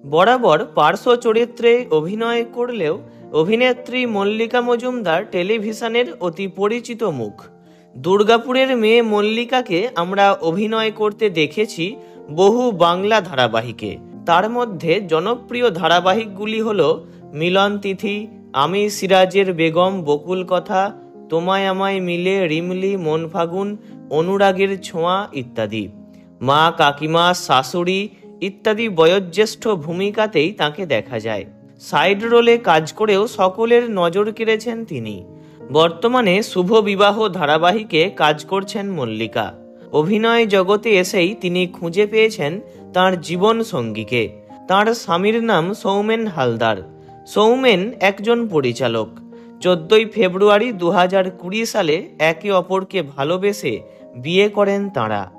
বরাবর পার্শ্ব চরিত্রে অভিনয় করলেও অভিনেত্রী মল্লিকা মজুমদার টেলিভিশনের অতি পরিচিত মুখ। দুর্গাপুরের মেয়ে মল্লিকাকে আমরা অভিনয় করতে দেখেছি বহু বাংলা ধারাবাহিকে। তার মধ্যে জনপ্রিয় ধারাবাহিকগুলি হল মিলন তিথি, আমি সিরাজের বেগম, বকুল কথা, তোমায় আমায় মিলে, রিমলি, মন ফাগুন, অনুরাগের ছোঁয়া ইত্যাদি। মা, কাকিমা, শাশুড়ি ইত্যাদি বয়োজ্যেষ্ঠ ভূমিকাতেই তাকে দেখা যায়। সাইড রোলে কাজ করেও সকলের নজর কেড়েছেন তিনি। বর্তমানে শুভ বিবাহ ধারাবাহিকে কাজ করছেন মল্লিকা। অভিনয় জগতে এসেই তিনি খুঁজে পেয়েছেন তাঁর জীবন সঙ্গীকে। তাঁর স্বামীর নাম সৌমেন হালদার। সৌমেন একজন পরিচালক। 14 ফেব্রুয়ারি 2020 সালে একে অপরকে ভালোবেসে বিয়ে করেন তাঁরা।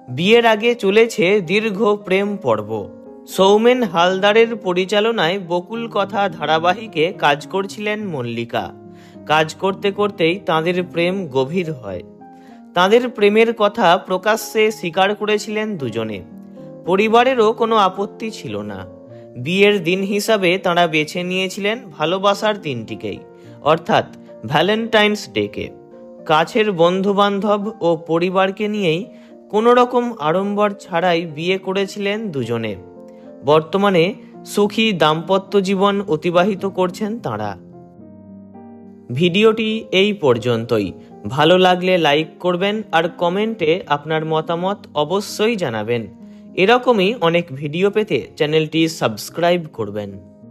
বিয়ের আগে চলেছে দীর্ঘ প্রেম পর্ব। সৌমেন হালদারের পরিচালনায় বকুল কথা ধারাবাহিকে কাজ করছিলেন মল্লিকা। কাজ করতে করতেই তাঁদের প্রেম গভীর হয়। তাঁদের প্রেমের কথা প্রকাশ্যে স্বীকার করেছিলেন দুজনে। পরিবারেরও কোনো আপত্তি ছিল না। বিয়ের দিন হিসাবে তাঁরা বেছে নিয়েছিলেন ভালোবাসার দিনটিকেই, অর্থাৎ ভ্যালেন্টাইন্স ডেকে। কাছের বন্ধুবান্ধব ও পরিবারকে নিয়েই কোনো রকম আড়ম্বর ছাড়াই বিয়ে করেছিলেন দুজনে। বর্তমানে সুখী দাম্পত্য জীবন অতিবাহিত করছেন তাঁরা। ভিডিওটি এই পর্যন্তই। ভালো লাগলে লাইক করবেন আর কমেন্টে আপনার মতামত অবশ্যই জানাবেন। এরকমই অনেক ভিডিও পেতে চ্যানেলটি সাবস্ক্রাইব করবেন।